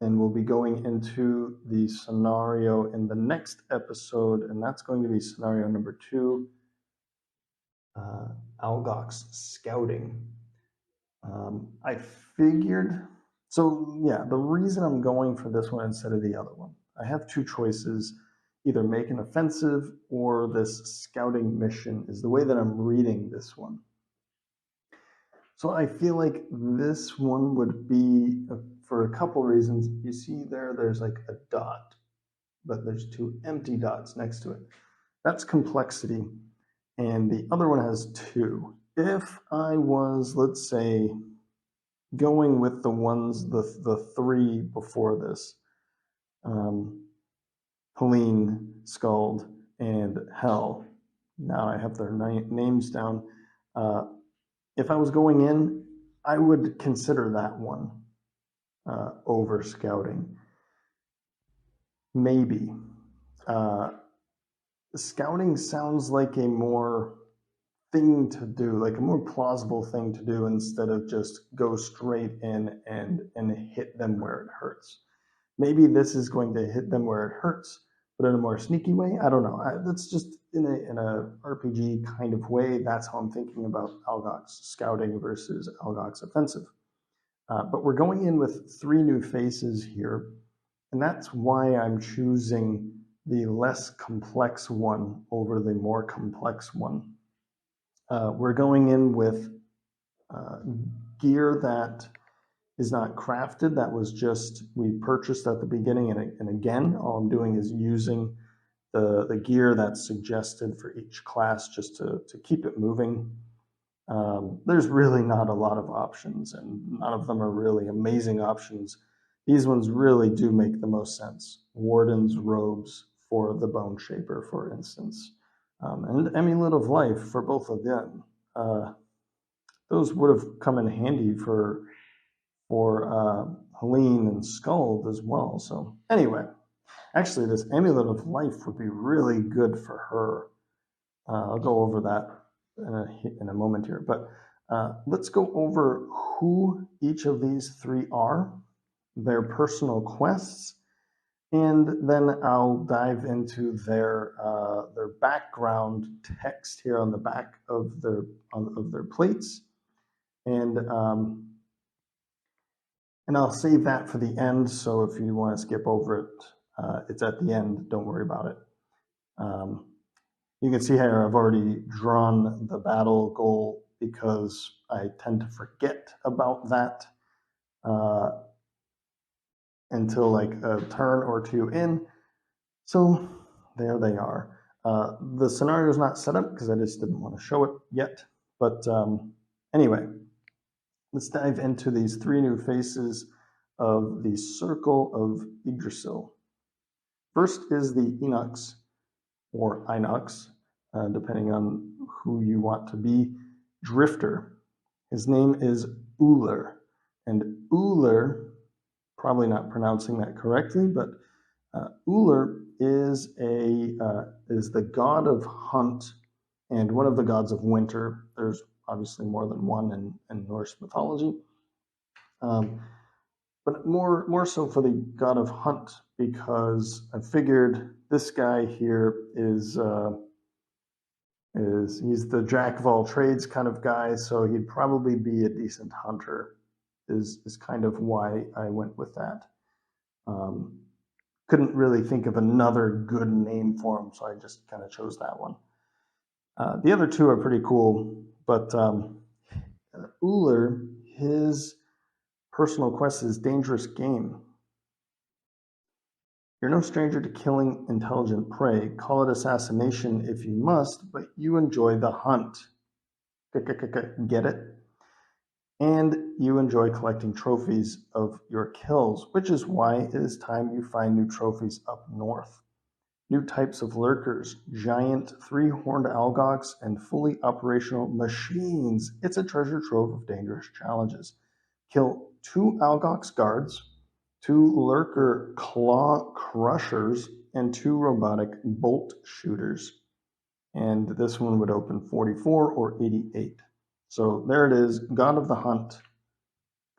and we'll be going into the scenario in the next episode, and that's going to be scenario number 2, Algox scouting. I figured, so yeah, the reason I'm going for this one instead of the other one, I have 2 choices. Either make an offensive or this scouting mission is the way that I'm reading this one. So I feel like this one would be, for a couple reasons. You see there's like a dot, but there's 2 empty dots next to it. That's complexity. And the other one has 2. If I was, let's say, going with the ones, the 3 before this, Helene, Skald, and Hell. Now I have their names down. If I was going in, I would consider that one over scouting. Maybe. Scouting sounds like a more thing to do, like a more plausible thing to do instead of just go straight in and hit them where it hurts. Maybe this is going to hit them where it hurts, but in a more sneaky way. I don't know. That's just in a RPG kind of way. That's how I'm thinking about Algox scouting versus Algox offensive. But we're going in with 3 new faces here, and that's why I'm choosing the less complex one over the more complex one. We're going in with gear that is not crafted. That was just, we purchased at the beginning, and again, all I'm doing is using the gear that's suggested for each class just to keep it moving. There's really not a lot of options, and none of them are really amazing options. These ones really do make the most sense. Warden's robes for the Bone Shaper, for instance, and Amulet of Life for both of them. Those would have come in handy for Helene and Skald as well. So anyway, actually this Amulet of Life would be really good for her. I'll go over that in a moment here, but let's go over who each of these 3 are, their personal quests, and then I'll dive into their background text here on the back of their plates, and I'll save that for the end. So if you want to skip over it, it's at the end. Don't worry about it. You can see here I've already drawn the battle goal because I tend to forget about that until like a turn or 2 in. So there they are. The scenario is not set up because I just didn't want to show it yet. But anyway, let's dive into these 3 new faces of the Circle of Yggdrasil. First is the Inox, or Inox, depending on who you want to be, Drifter. His name is Uller, and Uller, probably not pronouncing that correctly, but Uller is the god of hunt and one of the gods of winter. There's obviously more than one in Norse mythology, but more so for the god of hunt, because I figured this guy here is he's the jack of all trades kind of guy, so he'd probably be a decent hunter. Is kind of why I went with that. Couldn't really think of another good name for him, so I just kind of chose that one. The other two are pretty cool, but Uller, his personal quest is dangerous game. You're no stranger to killing intelligent prey. Call it assassination if you must, but you enjoy the hunt. Get it? And you enjoy collecting trophies of your kills, which is why it is time you find new trophies up north. New types of lurkers, giant three-horned Algox, and fully operational machines. It's a treasure trove of dangerous challenges. Kill 2 Algox guards, 2 lurker claw crushers, and 2 robotic bolt shooters. And this one would open 44 or 88. So there it is, God of the Hunt,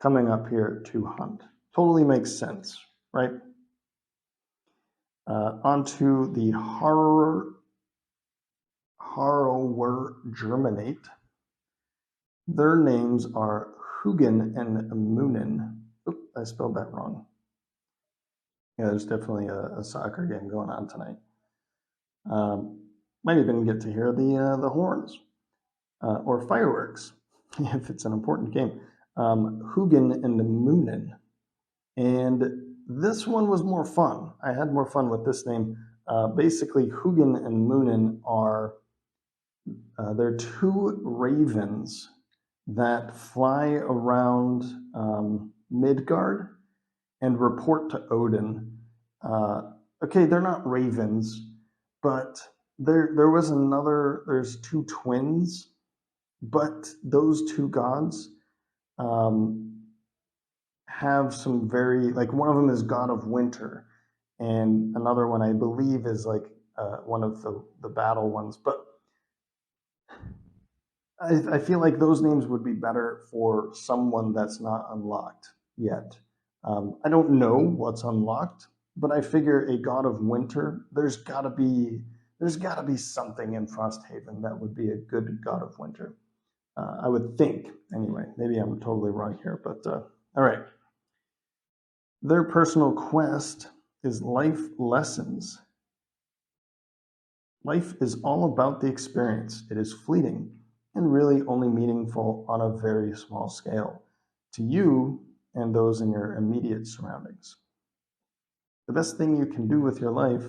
coming up here to hunt. Totally makes sense, right? Onto the Harrower Germinate. Their names are Hugin and Moonin. Oop, I spelled that wrong. Yeah, there's definitely a soccer game going on tonight. Might even get to hear the horns or fireworks if it's an important game. Hugin and Moonin. And this one was more fun. I had more fun with this name. Basically, Hugin and Moonin are they're 2 ravens that fly around Midgard and report to Odin. Okay, they're not ravens, but there's 2 twins, but those 2 gods have some very, like, one of them is god of winter, and another one I believe is like one of the battle ones, but I feel like those names would be better for someone that's not unlocked yet. I don't know what's unlocked, but I figure a god of winter, there's gotta be something in Frosthaven that would be a good god of winter. I would think, anyway. Maybe I'm totally wrong here, but all right. Their personal quest is life lessons. Life is all about the experience. It is fleeting and really only meaningful on a very small scale to you and those in your immediate surroundings. The best thing you can do with your life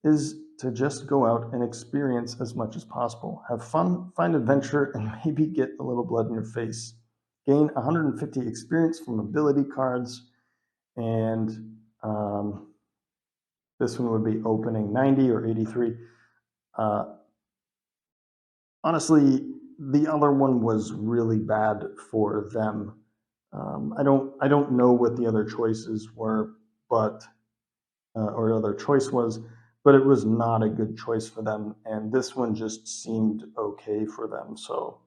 is to just go out and experience as much as possible. Have fun, find adventure, and maybe get a little blood in your face. Gain 150 experience from ability cards, and this one would be opening 90 or 83. Honestly, the other one was really bad for them. I don't know what the other choices were, but or other choice was, but it was not a good choice for them, and this one just seemed okay for them. So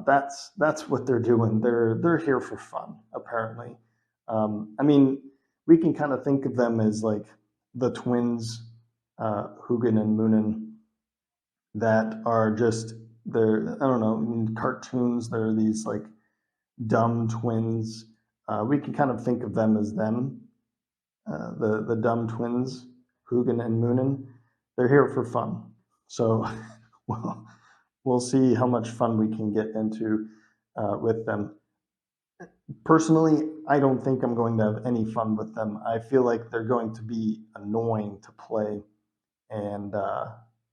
that's what they're doing. They're here for fun, apparently. I mean, we can kind of think of them as like the twins, Hugin and Moonin, that are just they're, I don't know, in cartoons. They're these like dumb twins. We can kind of think of them as them, the dumb twins, Hugin and Moonin. They're here for fun. So we'll see how much fun we can get into with them. Personally, I don't think I'm going to have any fun with them. I feel like they're going to be annoying to play, and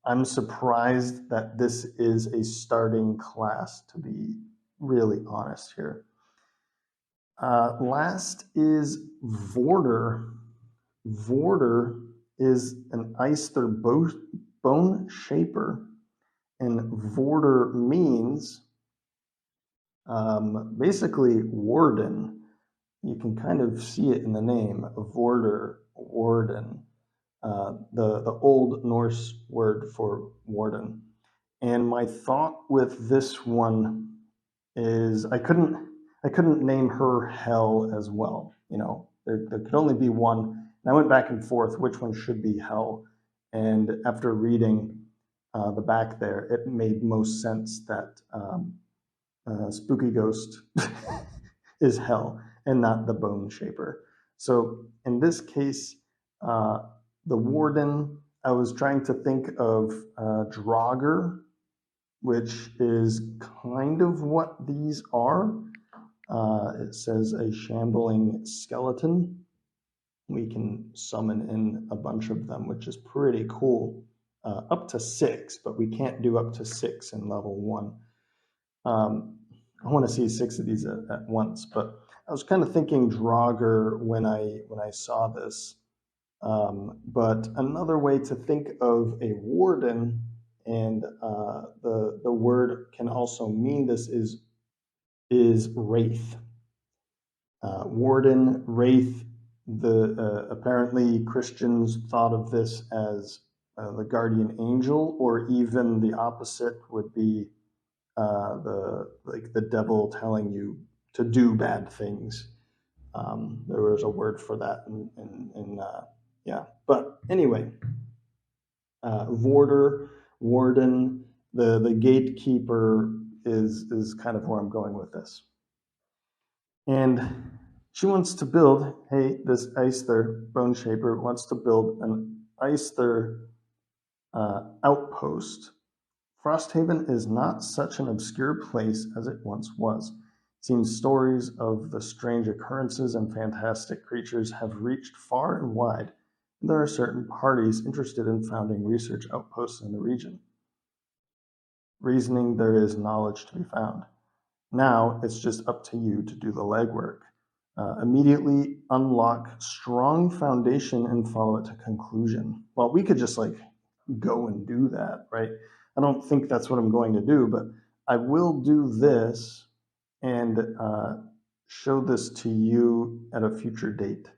I'm surprised that this is a starting class, to be really honest here. Last is Vorder. Vorder is an Eyster bone shaper, and Vorder means basically warden. You can kind of see it in the name, Vorder, warden. The Old Norse word for warden. And my thought with this one is I couldn't name her Hell as well. You know, there could only be one. And I went back and forth which one should be Hell. And after reading, the back there, it made most sense that Spooky Ghost is hell and not the Bone Shaper. So in this case, the Warden, I was trying to think of Draugr, which is kind of what these are. It says a shambling skeleton. We can summon in a bunch of them, which is pretty cool. Up to 6, but we can't do up to 6 in level 1. I want to see 6 of these at once, but I was kind of thinking Draugr when I saw this. But another way to think of a warden, and the word can also mean this, is wraith. Warden, wraith. Apparently Christians thought of this as the guardian angel, or even the opposite would be the devil telling you to do bad things. There was a word for that, yeah. But anyway, warden, the gatekeeper is kind of where I'm going with this. And she wants to build, hey, this Aether Bone Shaper wants to build an Aether outpost. Frosthaven is not such an obscure place as it once was. It seems stories of the strange occurrences and fantastic creatures have reached far and wide, and there are certain parties interested in founding research outposts in the region. Reasoning there is knowledge to be found. Now it's just up to you to do the legwork. Immediately unlock strong foundation and follow it to conclusion. Well, we could just go and do that, right? I don't think that's what I'm going to do, but I will do this and show this to you at a future date.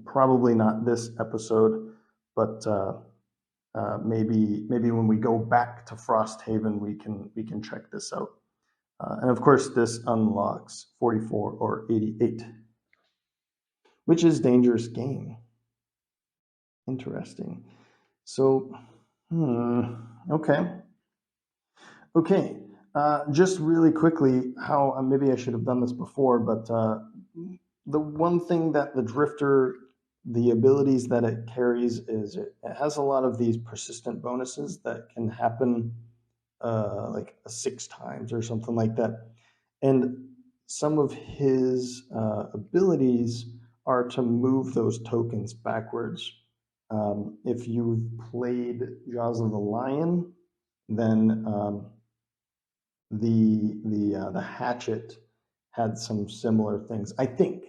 Probably not this episode, but maybe when we go back to Frosthaven, we can check this out. And of course, this unlocks 44 or 88, which is dangerous game. Interesting. So, okay. Okay, just really quickly, how maybe I should have done this before, but the one thing that the Drifter, the abilities that it carries is it has a lot of these persistent bonuses that can happen 6 times or something like that. And some of his abilities are to move those tokens backwards. If you've played Jaws of the Lion, then the hatchet had some similar things. I think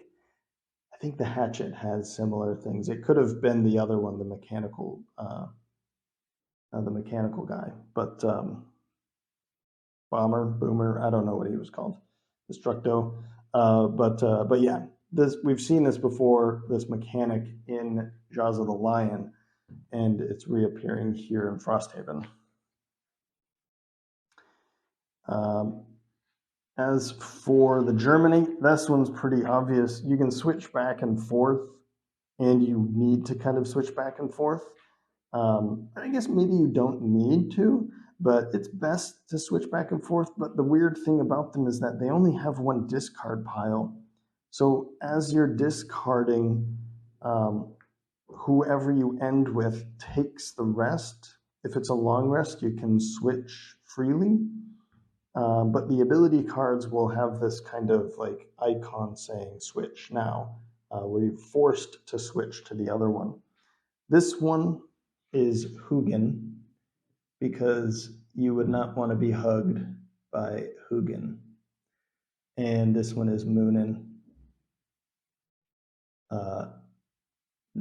the hatchet has similar things. It could have been the other one, the mechanical guy, but Boomer, I don't know what he was called, Destructo. But yeah, we've seen this before. This mechanic in Jaws of the Lion, and it's reappearing here in Frosthaven. As for the Germinate, this one's pretty obvious. You can switch back and forth, and you need to kind of switch back and forth. I guess maybe you don't need to, but it's best to switch back and forth. But the weird thing about them is that they only have one discard pile. So as you're discarding, whoever you end with takes the rest. If it's a long rest, you can switch freely. But the ability cards will have this kind of icon saying switch now, where you're forced to switch to the other one. This one is Hugin, because you would not want to be hugged by Hugin. And this one is Moonin,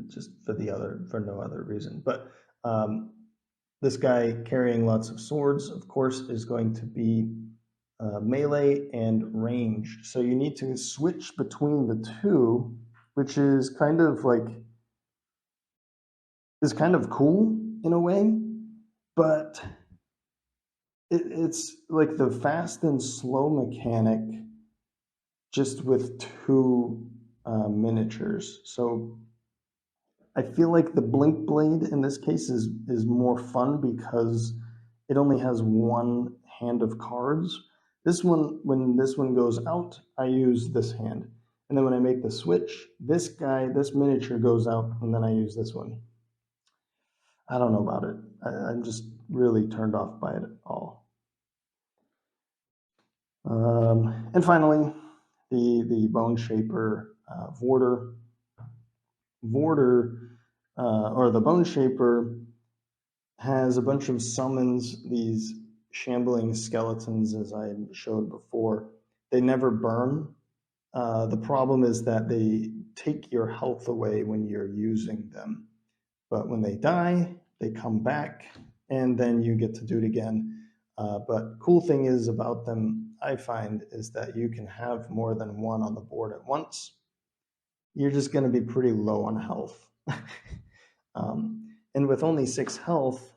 just for no other reason. But this guy carrying lots of swords, of course, is going to be melee and ranged. So you need to switch between the two, which is kind of cool in a way, but it's like the fast and slow mechanic, just with 2 miniatures. So I feel like the blink blade in this case is more fun because it only has one hand of cards. This one, when this one goes out, I use this hand. And then when I make the switch, this guy, this miniature goes out, and then I use this one. I don't know about it. I'm just really turned off by it all. And finally, the Bone Shaper Vorder. Vorder, or the Bone Shaper, has a bunch of summons, these shambling skeletons, as I showed before. They never burn. The problem is that they take your health away when you're using them. But when they die, they come back, and then you get to do it again. But cool thing is about them, I find, is that you can have more than one on the board at once. You're just going to be pretty low on health. And with only 6 health,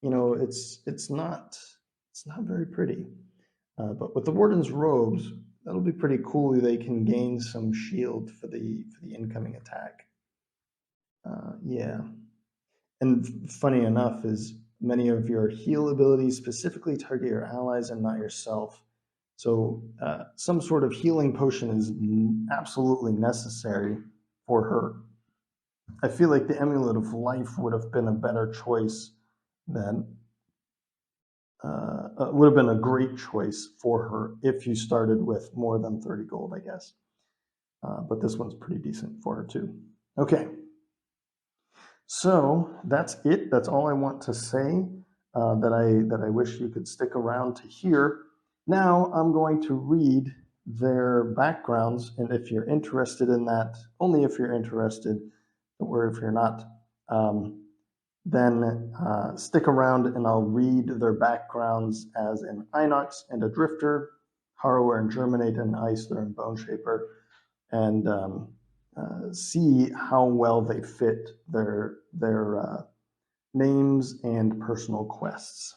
it's not very pretty. But with the Warden's robes, that'll be pretty cool. They can gain some shield for the incoming attack. Yeah. And funny enough is many of your heal abilities specifically target your allies and not yourself. So some sort of healing potion is absolutely necessary for her. I feel like the Amulet of Life would have been a better choice than would have been a great choice for her if you started with more than 30 gold, I guess. But this one's pretty decent for her too. Okay. So that's it. That's all I want to say that I wish you could stick around to hear. Now I'm going to read their backgrounds, and if you're interested in that, only if you're interested, or if you're not, then stick around and I'll read their backgrounds as an Inox and a Drifter, Harrower and Germinate and Eisler and Bone Shaper, and see how well they fit their names and personal quests.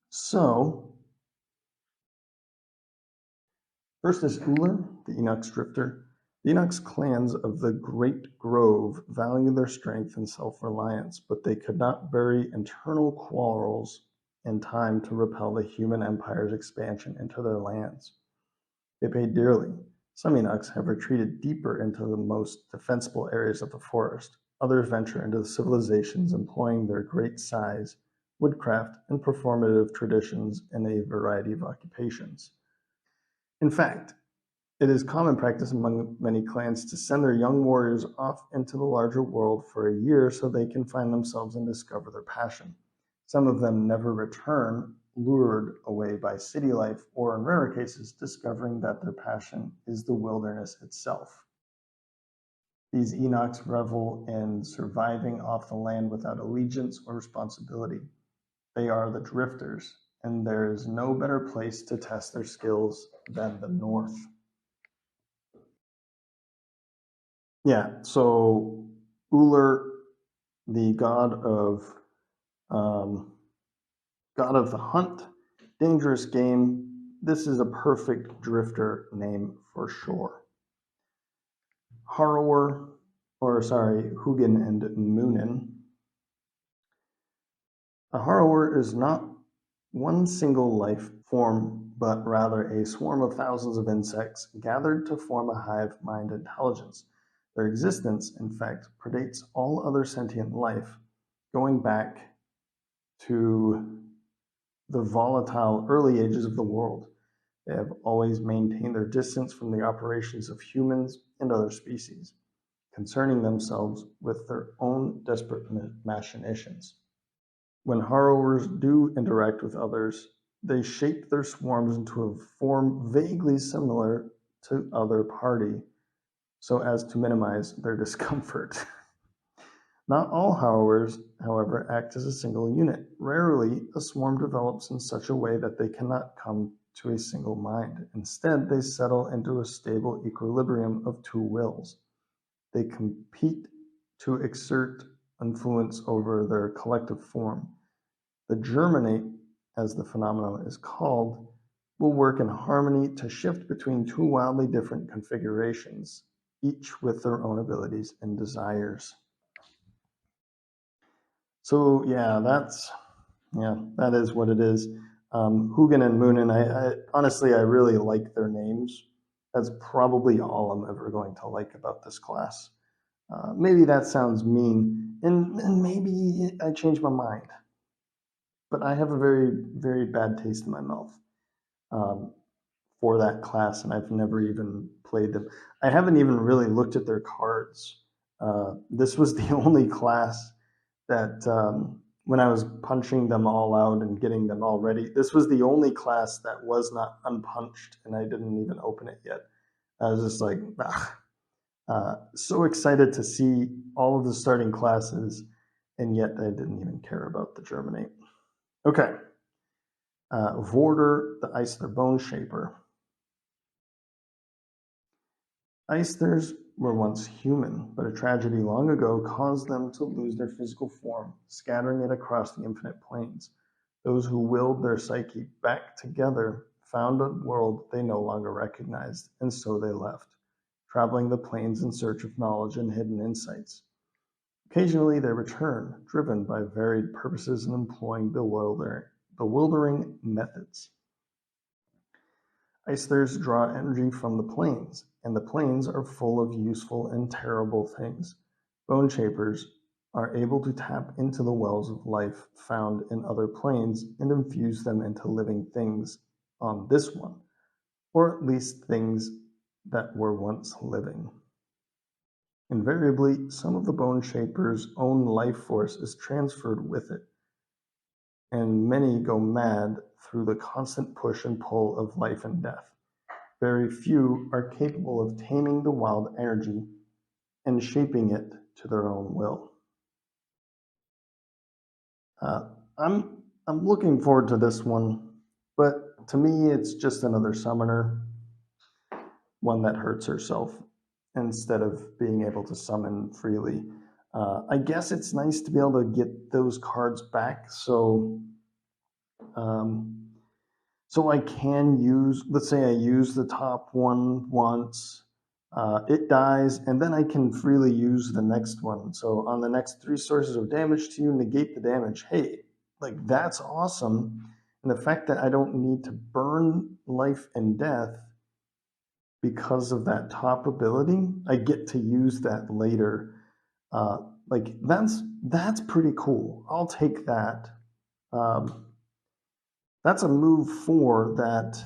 So, first is Uller, the Inox Drifter. The Inox clans of the Great Grove value their strength and self-reliance, but they could not bury internal quarrels in time to repel the human empire's expansion into their lands. They paid dearly. Some Inox have retreated deeper into the most defensible areas of the forest. Others venture into the civilizations employing their great size, woodcraft, and performative traditions in a variety of occupations. In fact, it is common practice among many clans to send their young warriors off into the larger world for a year so they can find themselves and discover their passion. Some of them never return, lured away by city life, or in rarer cases, discovering that their passion is the wilderness itself. These Inox revel in surviving off the land without allegiance or responsibility. They are the drifters, and there is no better place to test their skills than the north. Yeah, so Uller, the god of the hunt, dangerous game. This is a perfect drifter name for sure. Harrower, or sorry, Hugin and Moonin. A harrower is not one single life form, but rather a swarm of thousands of insects gathered to form a hive mind intelligence. Their existence, in fact, predates all other sentient life, going back to the volatile early ages of the world. They have always maintained their distance from the operations of humans and other species, concerning themselves with their own desperate machinations. When harrowers do interact with others, they shape their swarms into a form vaguely similar to other party, so as to minimize their discomfort. Not all harrowers, however, act as a single unit. Rarely, a swarm develops in such a way that they cannot come to a single mind. Instead, they settle into a stable equilibrium of two wills. They compete to exert influence over their collective form. The germinate, as the phenomenon is called, will work in harmony to shift between two wildly different configurations. each with their own abilities and desires. So yeah, that is what it is. Hugin and Moonin, I honestly, I really like their names. That's probably all I'm ever going to like about this class. Maybe that sounds mean, and maybe I change my mind. But I have a very, very bad taste in my mouth um, for that class, and I've never even played them. I haven't even really looked at their cards. This was the only class that when I was punching them all out and getting them all ready, this was the only class that was not unpunched, and I didn't even open it yet. I was just like, so excited to see all of the starting classes, and yet I didn't even care about the Germinate. Okay. Vorder, the Eisler Bone Shaper. Eistlers were once human, but a tragedy long ago caused them to lose their physical form, scattering it across the infinite planes. Those who willed their psyche back together found a world they no longer recognized, and so they left, traveling the planes in search of knowledge and hidden insights. Occasionally they return, driven by varied purposes and employing bewildering methods. Icelers draw energy from the planes, and the planes are full of useful and terrible things. Bone Shapers are able to tap into the wells of life found in other planes and infuse them into living things on this one, or at least things that were once living. Invariably, some of the Bone Shaper's own life force is transferred with it, and many go mad through the constant push and pull of life and death. Very few are capable of taming the wild energy and shaping it to their own will. Uh, I'm I'm looking forward to this one, but to me, it's just another summoner, one that hurts herself instead of being able to summon freely. I guess it's nice to be able to get those cards back, um, so I can use, let's say I use the top one once, it dies, and then I can freely use the next one. So on the next 3 sources of damage to you, negate the damage. Hey, like that's awesome. And the fact that I don't need to burn life and death because of that top ability, I get to use that later. Uh, like that's pretty cool. I'll take that. Um, that's a move 4 that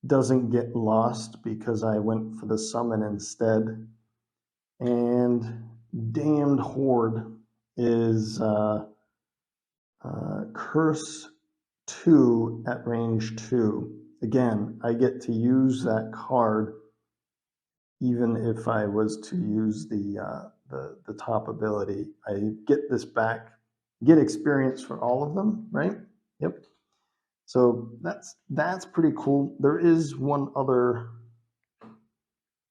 doesn't get lost because I went for the summon instead. And Damned Horde is Curse 2 at range 2. Again, I get to use that card even if I was to use the top ability. I get this back, get experience for all of them, right? Yep. So that's pretty cool. There is one other.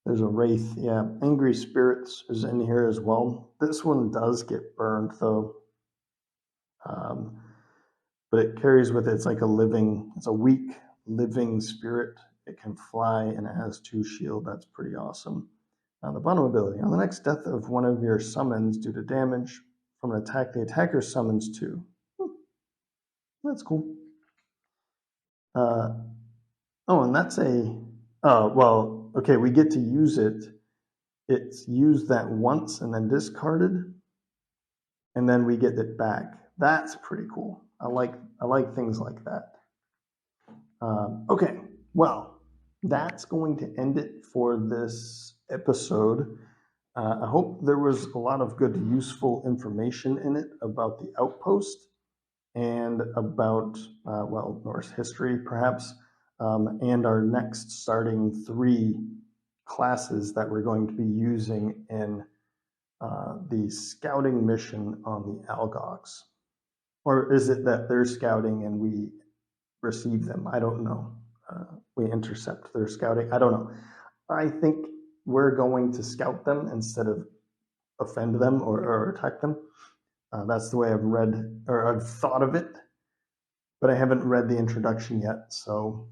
There's a Wraith, yeah. Angry Spirits is in here as well. This one does get burned though. Um, but it carries with it, it's a weak living spirit. It can fly and it has 2 shield. That's pretty awesome. The bottom ability. On the next death of one of your summons due to damage from an attack, the attacker summons 2. That's cool. And that's well, okay, we get to use it. It's used that once and then discarded, and then we get it back. That's pretty cool. I like things like that. Okay, well, that's going to end it for this episode. I hope there was a lot of good, useful information in it about the Outpost and about, Norse history, perhaps, and our next starting 3 classes that we're going to be using in the scouting mission on the Algox. Or is it that they're scouting and we receive them? I don't know. We intercept their scouting. I don't know. I think we're going to scout them instead of offend them or attack them. That's the way I've read or I've thought of it, but I haven't read the introduction yet, so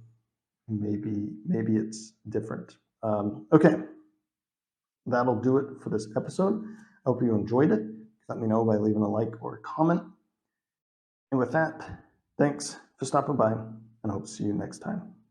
maybe it's different. Okay. that'll do it for this episode. I hope you enjoyed it. Let me know by leaving a like or a comment. And with that, thanks for stopping by, and I hope to see you next time.